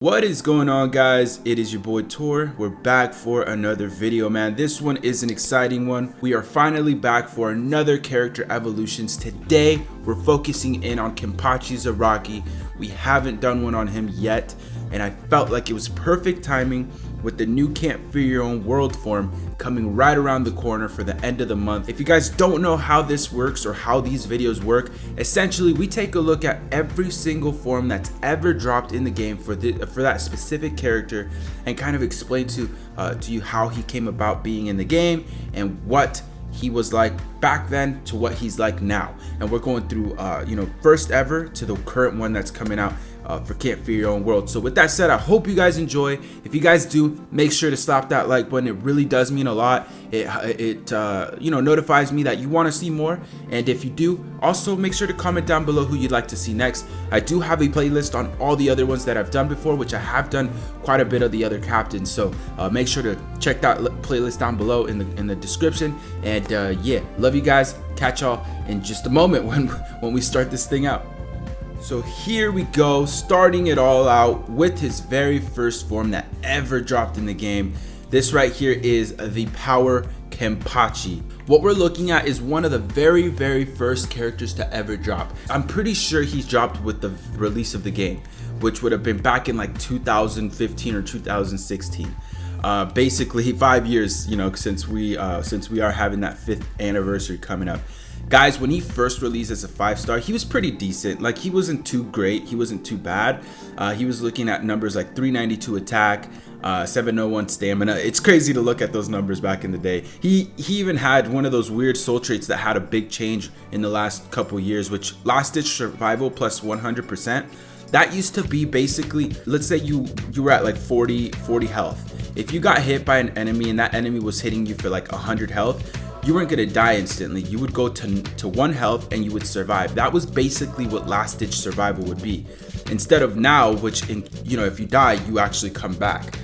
What is going on, guys? It is your boy Tor. We're back for another video, man. This one is an exciting one. We are finally back for another character evolutions. Today we're focusing in on Kenpachi Zaraki. We haven't done one on him yet, and I felt like it was perfect timing with the new Can't Fear Your Own World form coming right around the corner for the end of the month. If you guys don't know how this works or how these videos work, essentially we take a look at every single form that's ever dropped in the game for that specific character and kind of explain to you how he came about being in the game and what he was like back then to what he's like now. And we're going through first ever to the current one that's coming out for Can't Fear Your Own World. So with that said, I hope you guys enjoy. If you guys do, make sure to slap that like button. It really does mean a lot. It notifies me that you want to see more. And if you do, also make sure to comment down below who you'd like to see next. I do have a playlist on all the other ones that I've done before, which I have done quite a bit of the other captains. So make sure to check that playlist down below in the description. And yeah, love you guys. Catch y'all in just a moment when we start this thing out. So here we go, starting it all out with his very first form that ever dropped in the game. This right here is the Power Kenpachi. What we're looking at is one of the very first characters to ever drop. I'm pretty sure he's dropped with the release of the game, which would have been back in like 2015 or 2016. Basically 5 years, since we are having that 5th anniversary coming up. Guys, when he first released as a 5-star, he was pretty decent. Like, he wasn't too great, he wasn't too bad. He was looking at numbers like 392 attack, 701 stamina. It's crazy to look at those numbers back in the day. He even had one of those weird soul traits that had a big change in the last couple years, which last ditch survival plus 100%. That used to be basically, let's say you were at like 40 health. If you got hit by an enemy and that enemy was hitting you for like 100 health, you weren't gonna die instantly. You would go to 1 health and you would survive. That was basically what last ditch survival would be, instead of now, which if you die, you actually come back.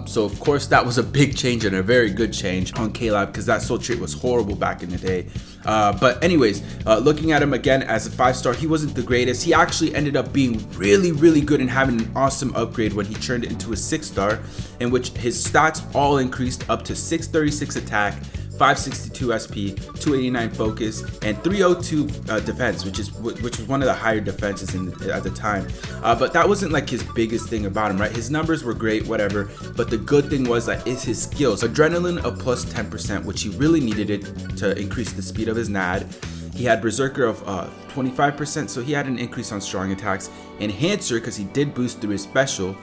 So of course that was a big change and a very good change on K-Lab, because that soul trait was horrible back in the day. But anyways, looking at him again as a 5-star, he wasn't the greatest. He actually ended up being really good and having an awesome upgrade when he turned it into a 6-star, in which his stats all increased up to 636 attack, 562 SP, 289 focus, and 302 defense, which was one of the higher defenses at the time. But that wasn't like his biggest thing about him, right? His numbers were great, whatever, but the good thing was that is his skills. Adrenaline of plus 10%, which he really needed it to increase the speed of his NAD. He had Berserker of 25%, so he had an increase on strong attacks. Enhancer, because he did boost through his special.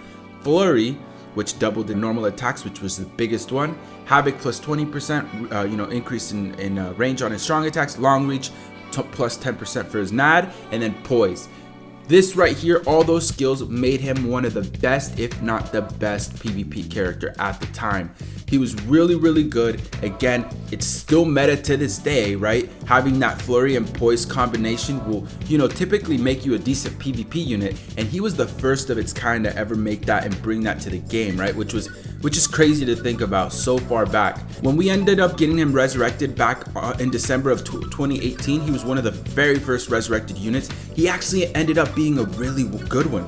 Flurry, which doubled the normal attacks, which was the biggest one. Havoc plus 20%, increase in range on his strong attacks. Long reach plus 10% for his NAD, and then poise. This right here, all those skills made him one of the best, if not the best, PvP character at the time. He was really good. Again, it's still meta to this day, right? Having that flurry and poise combination will, typically make you a decent PvP unit, and he was the first of its kind to ever make that and bring that to the game, right? Which is crazy to think about so far back. When we ended up getting him resurrected back in December of 2018, he was one of the very first resurrected units. He actually ended up being a really good one.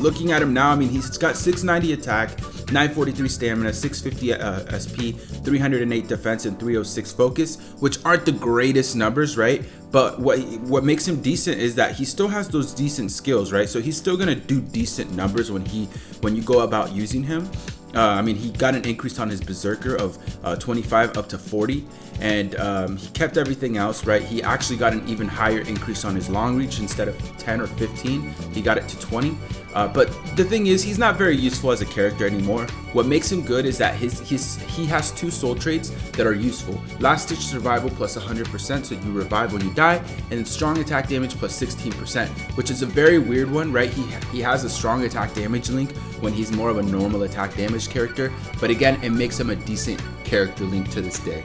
Looking at him now, I mean, he's got 690 attack, 943 stamina, 650 SP, 308 defense, and 306 focus, which aren't the greatest numbers, right? But what makes him decent is that he still has those decent skills, right? So he's still gonna do decent numbers when you go about using him. I mean, he got an increase on his Berserker of 25 up to 40, and he kept everything else, right? He actually got an even higher increase on his long reach. Instead of 10 or 15, he got it to 20. But the thing is, he's not very useful as a character anymore. What makes him good is that he has 2 soul traits that are useful. Last ditch survival plus 100%, so you revive when you die, and then strong attack damage plus 16%, which is a very weird one, right? He has a strong attack damage link when he's more of a normal attack damage character, but again, it makes him a decent character link to this day.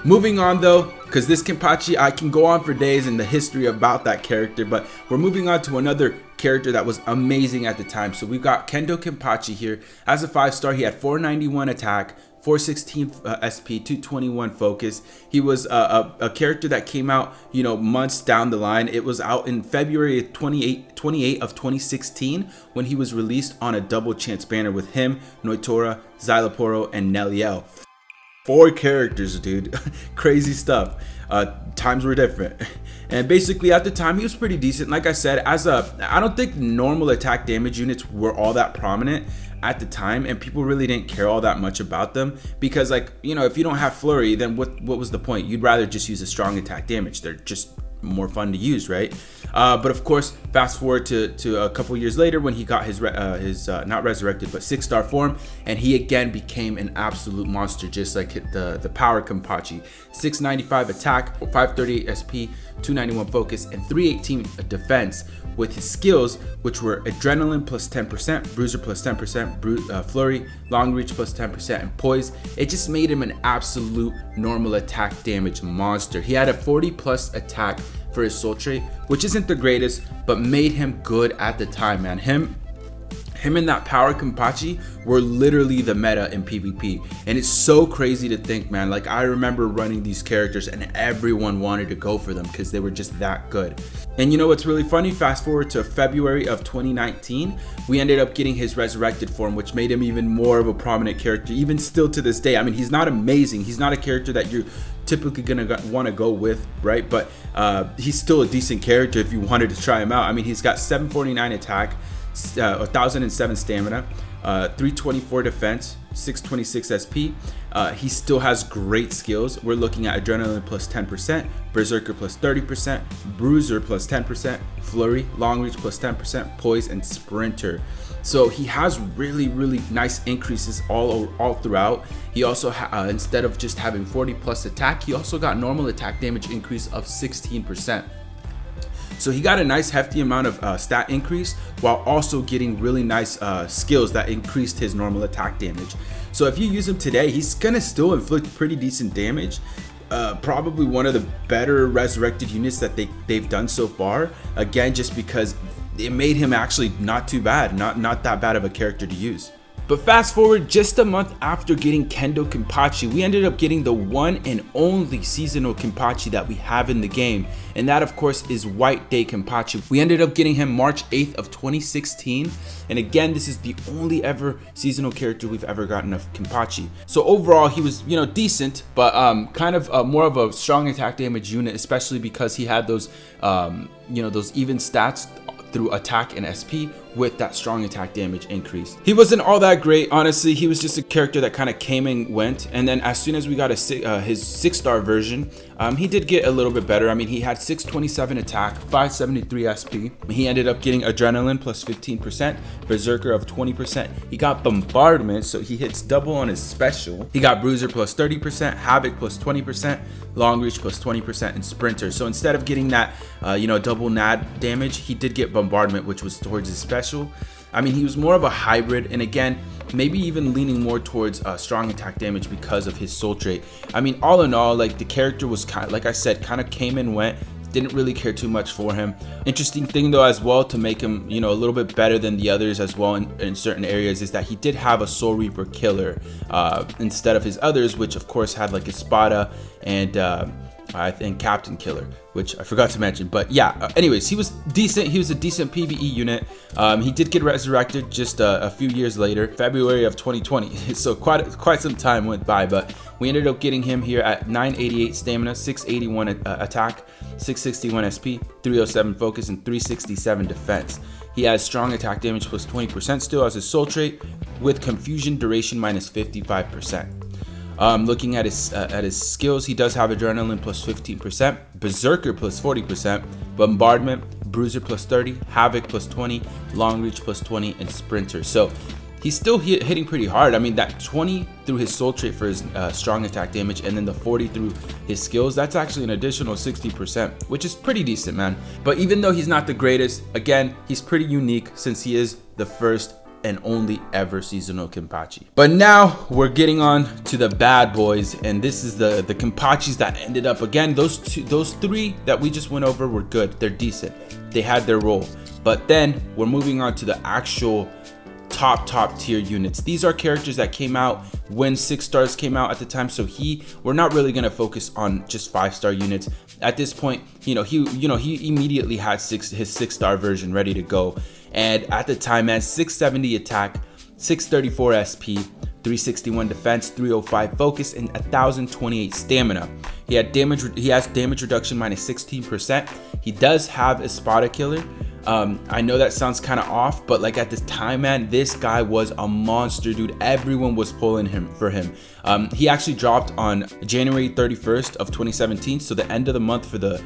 Moving on though, because this Kenpachi, I can go on for days in the history about that character, but we're moving on to another character that was amazing at the time. So we've got Kendo Kenpachi here. As a 5-star, he had 491 attack, 416 SP, 221 focus. He was a character that came out, you know, months down the line. It was out in February 28 of 2016 when he was released on a double chance banner with him, Noitora, Xyloporo, and Neliel. 4 characters, dude. Crazy stuff. Times were different. And basically at the time he was pretty decent. Like I said, I don't think normal attack damage units were all that prominent at the time, and people really didn't care all that much about them because, like, you know, if you don't have flurry, then what was the point? You'd rather just use a strong attack damage. They're just more fun to use, right? But of course, fast forward to a couple years later when he got his not resurrected but 6-star form, and he again became an absolute monster, just like the power Kenpachi. 695 attack, 538 SP, 291 focus, and 318 defense with his skills, which were adrenaline plus 10%, bruiser plus 10%, flurry, long reach plus 10%, and poise. It just made him an absolute normal attack damage monster. He had a 40 plus attack for his soul trait, which isn't the greatest, but made him good at the time, man. Him and that power Kenpachi were literally the meta in PvP, and it's so crazy to think, man. Like, I remember running these characters and everyone wanted to go for them because they were just that good. And you know what's really funny? Fast forward to February of 2019, we ended up getting his resurrected form, which made him even more of a prominent character, even still to this day. I mean, he's not amazing, he's not a character that you're typically gonna want to go with, right? But he's still a decent character if you wanted to try him out. I mean, he's got 749 attack, 1007 stamina, 324 defense, 626 SP. He still has great skills. We're looking at adrenaline plus 10%, berserker plus 30%, bruiser plus 10%, flurry, long reach plus 10%, poise, and sprinter. So he has really nice increases all throughout. He also instead of just having 40 plus attack, he also got normal attack damage increase of 16%. So he got a nice hefty amount of stat increase while also getting really nice skills that increased his normal attack damage. So if you use him today, he's gonna still inflict pretty decent damage. Probably one of the better resurrected units that they've done so far. Again, just because it made him actually not too bad, not that bad of a character to use. But fast forward just a month after getting Kendo Kenpachi, we ended up getting the one and only seasonal Kenpachi that we have in the game, and that of course is White Day Kenpachi. We ended up getting him March 8th of 2016, and again, this is the only ever seasonal character we've ever gotten of Kenpachi. So overall, he was, you know, decent, but kind of more of a strong attack damage unit, especially because he had those, you know, those even stats through attack and SP with that strong attack damage increase. He wasn't all that great, honestly. He was just a character that kind of came and went, and then as soon as we got his 6-star version, he did get a little bit better. I mean, he had 627 attack, 573 SP. He ended up getting adrenaline plus 15%, berserker of 20%. He got bombardment, so he hits double on his special. He got bruiser plus 30%, havoc plus 20%, long reach plus 20%, and sprinter. So instead of getting that you know, double nad damage, he did get bombardment, which was towards his special. I mean, he was more of a hybrid, and again, maybe even leaning more towards strong attack damage because of his soul trait. I mean, all in all, like, the character was kind of, like I said, kind of came and went. Didn't really care too much for him. Interesting thing though as well to make him, you know, a little bit better than the others as well in certain areas is that he did have a Soul Reaper killer instead of his others, which of course had like Espada and I think Captain Killer, which I forgot to mention. But yeah, anyways, he was decent. He was a decent PvE unit. He did get resurrected just a few years later, February of 2020. So quite some time went by, but we ended up getting him here at 988 stamina, 681 attack, 661 SP, 307 focus, and 367 defense. He has strong attack damage plus 20% still as his soul trait, with confusion duration minus 55%. Looking at his skills, he does have adrenaline plus 15%, berserker plus 40%, bombardment, bruiser plus 30, havoc plus 20, long reach plus 20, and sprinter. So he's still hitting pretty hard. I mean, that 20 through his soul trait for his strong attack damage, and then the 40 through his skills, that's actually an additional 60%, which is pretty decent, man. But even though he's not the greatest, again, he's pretty unique since he is the first and only ever seasonal Kenpachi. But now we're getting on to the bad boys, and this is the Kenpachis that ended up, again, those three that we just went over were good. They're decent. They had their role. But then we're moving on to the actual top tier units. These are characters that came out when 6 stars came out at the time, so we're not really going to focus on just 5-star units at this point. He immediately had his 6-star version ready to go, and at the time, man, 670 attack, 634 SP, 361 defense, 305 focus, and 1028 stamina. He has damage reduction minus 16%. He does have Espada killer. I know that sounds kind of off, but like at this time, man, this guy was a monster, dude. Everyone was pulling for him. He actually dropped on January 31st of 2017, so the end of the month for the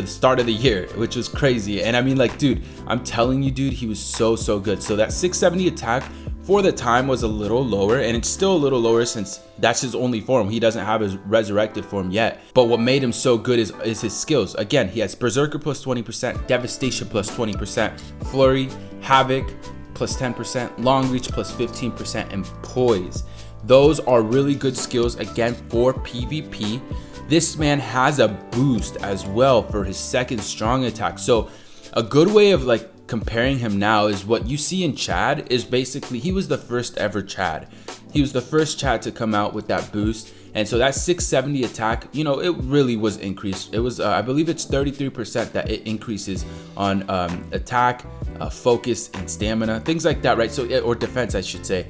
start of the year, which was crazy. And I mean, like, dude, I'm telling you, dude, he was so good. So that 670 attack for the time was a little lower, and it's still a little lower since that's his only form. He doesn't have his resurrected form yet. But what made him so good is his skills. Again, he has Berserker plus 20%, Devastation plus 20%, Flurry, Havoc plus 10%, Long Reach plus 15%, and Poise. Those are really good skills, again, for PvP. This man has a boost as well for his second strong attack. So a good way of like comparing him now is what you see in Chad is basically, he was the first ever Chad. He was the first Chad to come out with that boost. And so that 670 attack, you know, it really was increased. It was, I believe it's 33% that it increases on attack, focus, and stamina, things like that, right? So, or defense, I should say.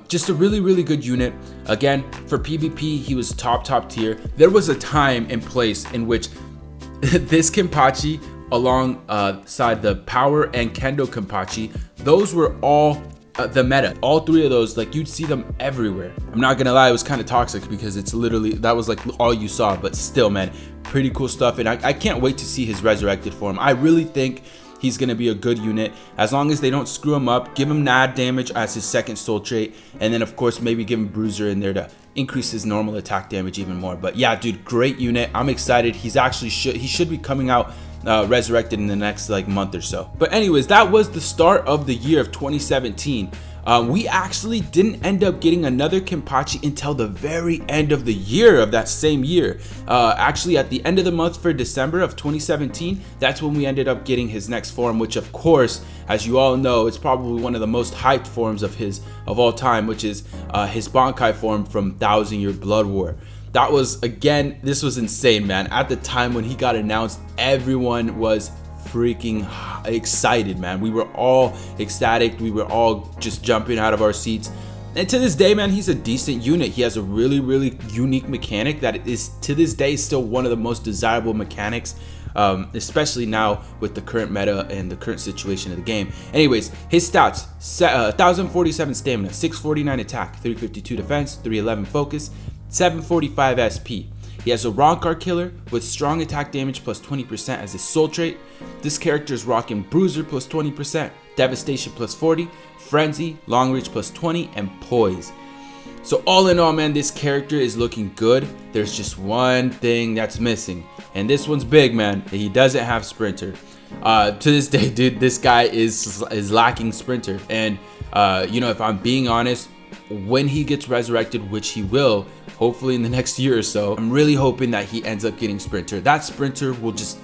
Just a really good unit. Again, for PvP, he was top tier. There was a time and place in which this Kenpachi alongside the Power and Kendo Kenpachi, those were all the meta. All three of those, like, you'd see them everywhere. I'm not gonna lie, it was kind of toxic because it's literally, that was like all you saw, but still, man, pretty cool stuff. And I can't wait to see his resurrected form. I really think he's gonna be a good unit as long as they don't screw him up. Give him NAD damage as his second soul trait, and then of course maybe give him Bruiser in there to increase his normal attack damage even more. But yeah, dude, great unit. I'm excited. He should be coming out resurrected in the next like month or so. But anyways, that was the start of the year of 2017. We actually didn't end up getting another Kenpachi until the very end of the year of that same year. Actually, at the end of the month for December of 2017, that's when we ended up getting his next form, which of course, as you all know, it's probably one of the most hyped forms of all time, which is his Bankai form from 1000 Year Blood War. That was, again, this was insane, man. At the time when he got announced, everyone was freaking excited, man. We were all ecstatic. We were all just jumping out of our seats. And to this day, man, he's a decent unit. He has a really unique mechanic that is to this day still one of the most desirable mechanics, especially now with the current meta and the current situation of the game. Anyways, his stats: 1047 stamina, 649 attack, 352 defense, 311 focus, 745 SP. He has a Rancor killer with strong attack damage plus 20% as his soul trait. This character is rocking Bruiser plus 20%, Devastation plus 40, Frenzy, Long Reach plus 20, and Poise. So all in all, man, this character is looking good. There's just one thing that's missing, and this one's big, man. He doesn't have Sprinter. To this day, dude, this guy is lacking Sprinter. And you know, if I'm being honest, when he gets resurrected, which he will, hopefully in the next year or so, I'm really hoping that he ends up getting Sprinter. That Sprinter will just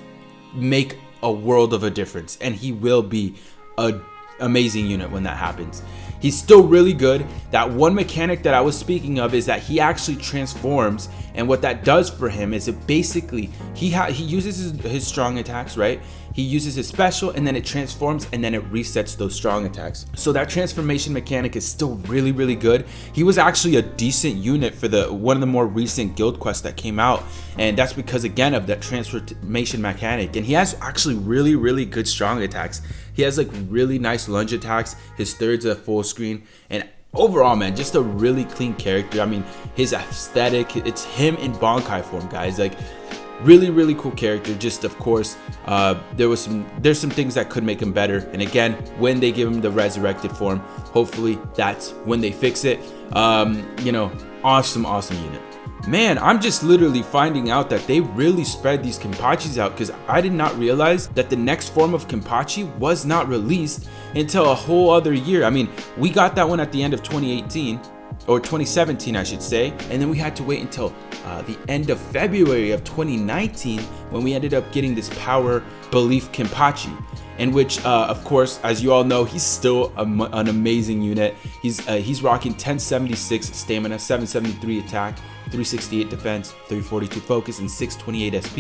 make a world of a difference, and he will be an amazing unit when that happens. He's still really good. That one mechanic that I was speaking of is that he actually transforms, and what that does for him is it basically, he uses his strong attacks, right? He uses his special, and then it transforms, and then it resets those strong attacks. So that transformation mechanic is still really good. He was actually a decent unit for one of the more recent guild quests that came out, and that's because, again, of that transformation mechanic. And he has actually really good strong attacks. He has like really nice lunge attacks. His third's a full screen, and overall, man, just a really clean character. I mean, his aesthetic, it's him in Bankai form, guys. Like, really cool character. Just, of course, there's some things that could make him better, and again, when they give him the resurrected form, hopefully that's when they fix it. You know, awesome unit. Man, I'm just literally finding out that they really spread these Kenpachis out, because I did not realize that the next form of Kenpachi was not released until a whole other year. I mean, we got that one at the end of 2018, or 2017 I should say, and then we had to wait until the end of February of 2019 when we ended up getting this Power Belief Kenpachi, in which of course, as you all know, he's still an amazing unit. He's rocking 1076 stamina, 773 attack, 368 defense, 342 focus, and 628 SP.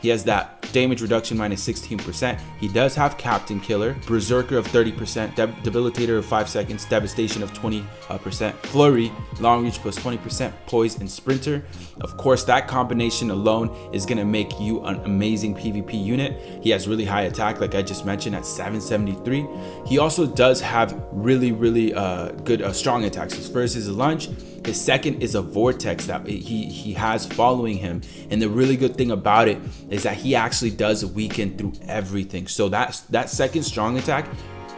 He has that damage reduction minus 16%. He does have Captain Killer, Berserker of 30%, Debilitator of 5 seconds, Devastation of 20%, Flurry, Long Reach plus 20%, Poise, and Sprinter. Of course, that combination alone is going to make you an amazing PvP unit. He has really high attack, like I just mentioned, at 773. He also does have really good strong attacks. His first is a lunge. His second is a vortex that he has following him, and the really good thing about it is that he actually does weaken through everything. So that second strong attack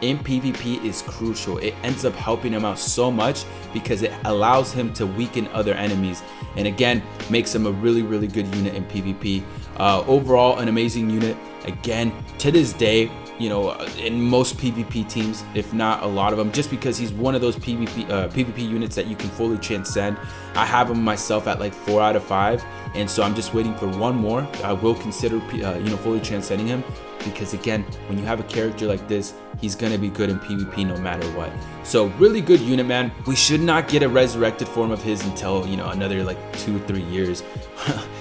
in PvP is crucial. It ends up helping him out so much because it allows him to weaken other enemies, and again makes him a really good unit in PvP. Overall, an amazing unit. Again, to this day, you know, in most PvP teams, if not a lot of them, just because he's one of those PvP units that you can fully transcend. I have him myself at like 4 out of 5, and so I'm just waiting for one more. I will consider fully transcending him, because again, when you have a character like this, he's gonna be good in PvP no matter what. So really good unit, man. We should not get a resurrected form of his until, you know, another like 2-3 years.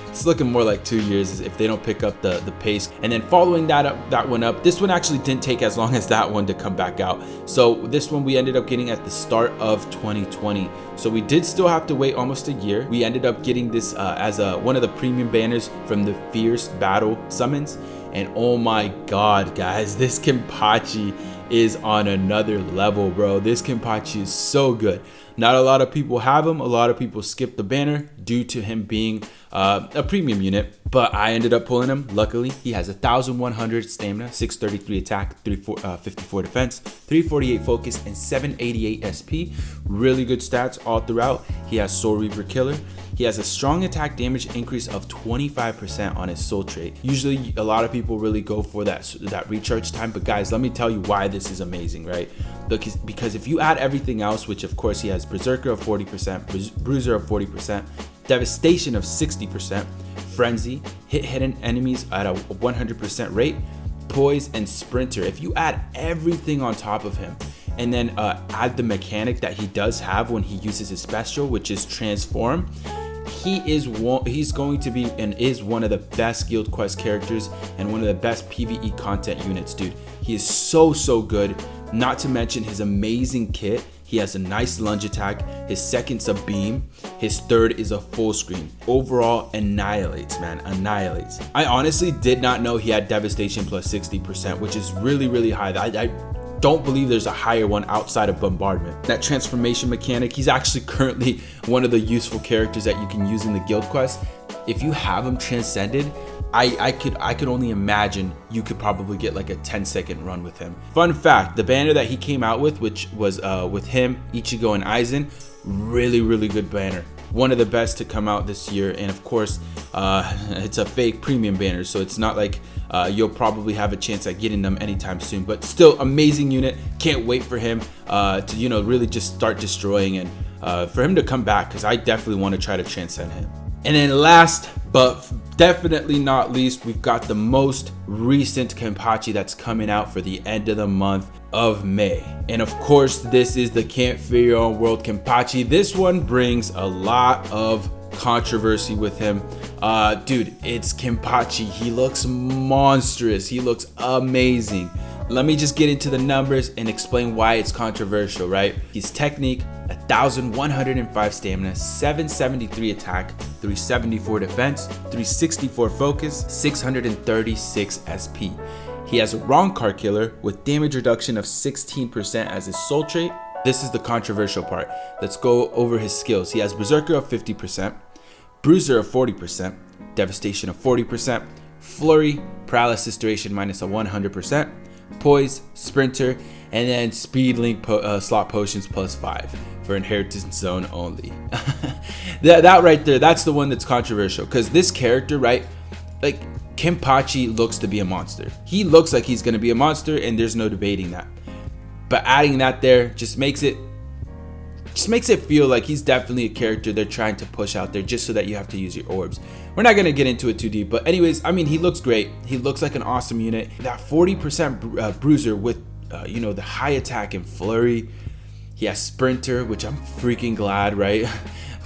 It's looking more like 2 years if they don't pick up the pace. And then following that one up, this one actually didn't take as long as that one to come back out. So this one we ended up getting at the start of 2020. So we did still have to wait almost a year. We ended up getting this as one of the premium banners from the Fierce Battle summons. And oh my god, guys, this Kenpachi is on another level, bro. This Kenpachi is so good. Not a lot of people have him. A lot of people skip the banner due to him being a premium unit, but I ended up pulling him. Luckily, he has 1100 stamina, 633 attack, 54 defense, 348 focus, and 788 SP. Really good stats all throughout. He has Soul Reaver Killer. He has a strong attack damage increase of 25% on his soul trait. Usually a lot of people really go for that recharge time, but guys, let me tell you why this is amazing, right? Because if you add everything else, which of course he has Berserker of 40%, Bruiser of 40%, Devastation of 60%, Frenzy, hit hidden enemies at a 100% rate, Poise, and Sprinter. If you add everything on top of him, and then add the mechanic that he does have when he uses his special, which is Transform, he's going to be and is one of the best Guild Quest characters and one of the best PvE content units, dude. He is so good. Not to mention his amazing kit. He has a nice lunge attack. His second's a beam. His third is a full screen. Overall, annihilates, man, annihilates. I honestly did not know he had Devastation plus 60%, which is really high. I don't believe there's a higher one outside of Bombardment. That transformation mechanic, he's actually currently one of the useful characters that you can use in the Guild Quest. If you have him transcended, I could only imagine you could probably get like a 10-second run with him. Fun fact, the banner that he came out with, which was with him, Ichigo, and Aizen, really good banner. One of the best to come out this year, and of course it's a fake premium banner, so it's not like you'll probably have a chance at getting them anytime soon, but still amazing unit. Can't wait for him to, you know, really just start destroying, and for him to come back, because I definitely want to try to transcend him. And then last but definitely not least, we've got the most recent Kenpachi that's coming out for the end of the month of May. And of course, this is the Can't Fear Your Own World Kenpachi. This one brings a lot of controversy with him. Dude, it's Kenpachi. He looks monstrous. He looks amazing. Let me just get into the numbers and explain why it's controversial, right? His technique, 1105 stamina, 773 attack, 374 defense, 364 focus, 636 SP. He has a wrong card killer with damage reduction of 16% as his soul trait. This is the controversial part. Let's go over his skills. He has Berserker of 50%, Bruiser of 40%, Devastation of 40%, Flurry, Paralysis duration minus a 100%, Poise, Sprinter, and then Speed Link slot potions plus 5 for Inheritance Zone only. that right there, that's the one that's controversial, because this character, right, like, Kenpachi looks to be a monster. He looks like he's going to be a monster, and there's no debating that. But adding that there just makes it just makes it feel like he's definitely a character they're trying to push out there just so that you have to use your orbs. We're not gonna get into it too deep, but anyways, I mean, he looks great. He looks like an awesome unit. That 40% bruiser with you know, the high attack and flurry. He has sprinter, which I'm freaking glad, right?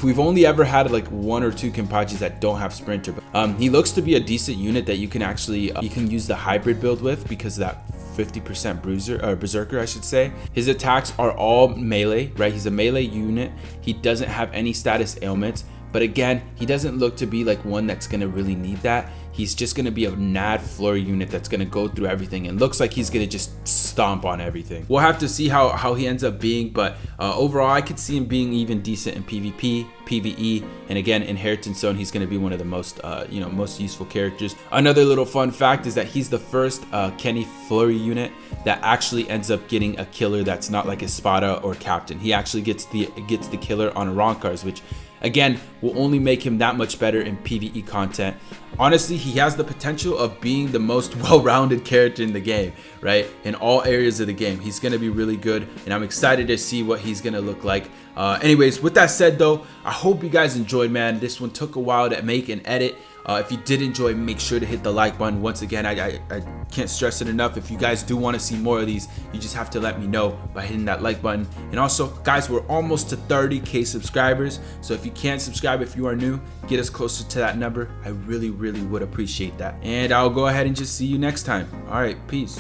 We've only ever had like 1 or 2 Kenpachis that don't have sprinter, but he looks to be a decent unit that you can actually you can use the hybrid build with because of that 50% bruiser or berserker, I should say. His attacks are all melee, right? He's a melee unit. He doesn't have any status ailments, but again, he doesn't look to be like one that's gonna really need that. He's just gonna be a nad flurry unit that's gonna go through everything and looks like he's gonna just stomp on everything. We'll have to see how he ends up being, but overall I could see him being even decent in PvP, PvE, and again, Inheritance Zone, he's gonna be one of the most you know, most useful characters. Another little fun fact is that he's the first Kenny flurry unit that actually ends up getting a killer that's not like Espada or Captain. He actually gets the killer on Ronkars, which again will only make him that much better in PvE content. Honestly, he has the potential of being the most well-rounded character in the game, right? In all areas of the game, he's gonna be really good, and I'm excited to see what he's gonna look like. Anyways, with that said though, I hope you guys enjoyed, man. This one took a while to make and edit. If you did enjoy, make sure to hit the like button. Once again, I can't stress it enough. If you guys do want to see more of these, you just have to let me know by hitting that like button. And also, guys, we're almost to 30K subscribers. So if you can't subscribe, if you are new, get us closer to that number. I really would appreciate that. And I'll go ahead and just see you next time. All right, peace.